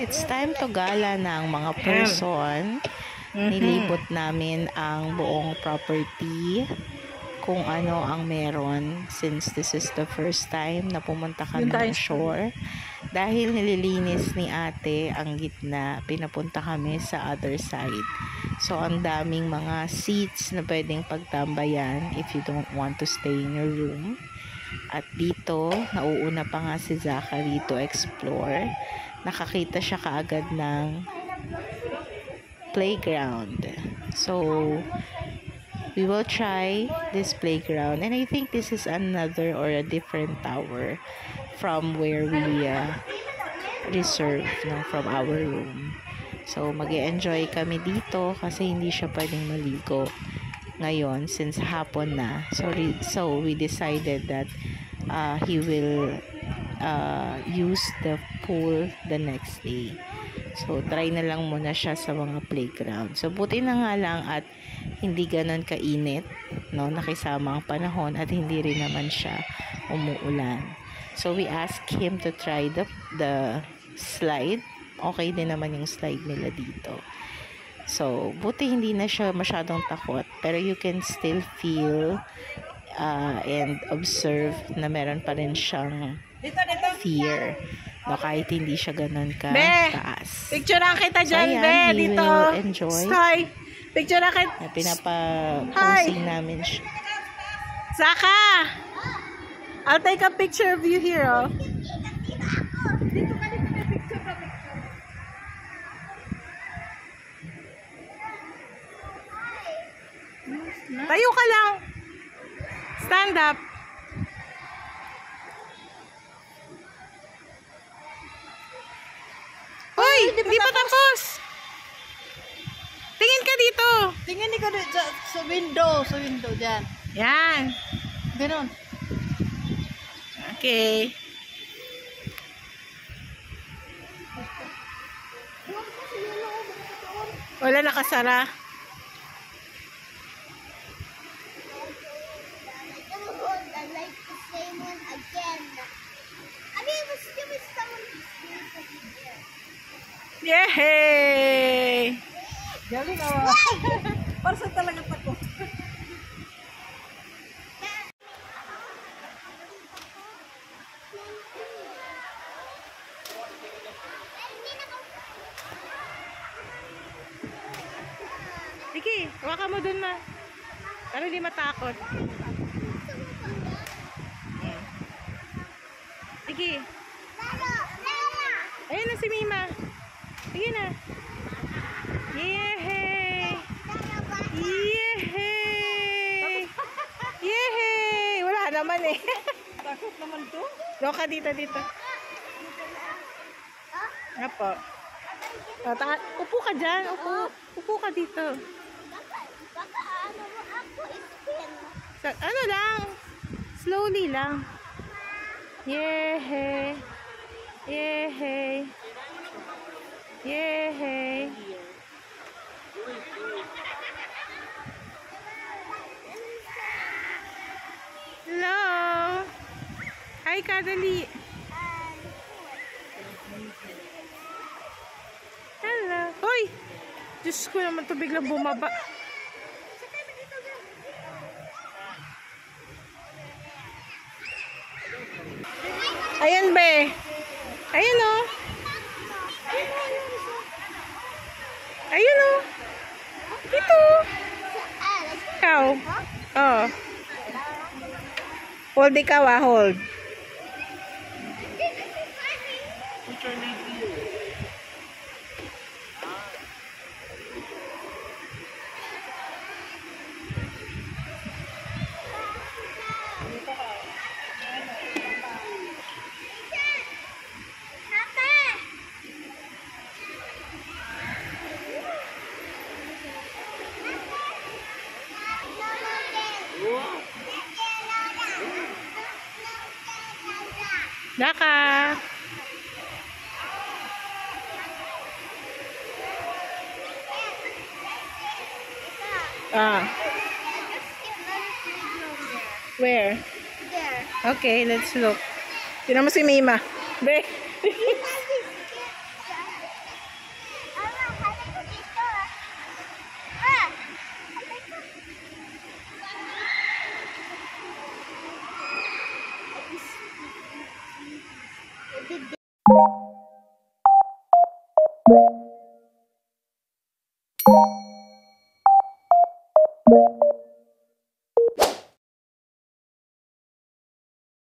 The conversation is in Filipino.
It's time to gala ng mga person. Nilibot namin ang buong property, kung ano ang meron, since this is the first time na pumunta kami ng shore. Dahil nililinis ni ate ang gitna, pinapunta kami sa other side. So ang daming mga seats na pwedeng pagtambayan if you don't want to stay in your room. At dito, nauuna pa nga si Zachary to explore. Nakakita siya kaagad ng playground. So we will try this playground, and I think this is another or a different tower from where we reserve, from our room. So mag-e-enjoy kami dito kasi hindi siya pwedeng maligo ngayon since hapon na. So we decided that he will use the pool the next day. So try na lang muna siya sa mga playground. So buti na nga lang at hindi ganon kainit, nakisama ang panahon, at hindi rin naman siya umuulan. So we asked him to try the slide. Okay din naman yung slide nila dito. So buti hindi na siya masyadong takot, pero you can still feel and observe na meron pa rin siyang fear, kahit hindi siya ganun ka taas. Picture lang kita dyan, so, Be, dito. Enjoy. Hi. Picture lang kita. Pinapa-posing namin siya. Zaka! I'll take a picture of you here, oh. Tayo ka lang. Stand up. Hoy, hindi pa tapos. Tingin ka dito. Tingin ka sa window. Sa window dyan. Yan. Ganon. Okay. Wala nakasara. Yay! Galing awa. Para sa talaga tako. Sige, hawakan mo dun na. Para hindi matakot. Sige. Ayun na si Mima. Sige na. Yehey! Yehey! Yehey! Wala naman eh. Takot naman to. Doon ka dito. Apo. Upo ka dyan. Upo ka dito. Ano lang? Slowly lang. Yehey! Yehey! Yehey! Hello! Hi, Kadali! Hello! Hoy! Diyos ko naman ito biglang bumaba. Ayan, Be! Ayan, oh! Ayun o. Dito. Ikaw. Oh. Hold ikaw hold. Daka. Where? There. Okay, let's look. Tignan mo si Mima. Be.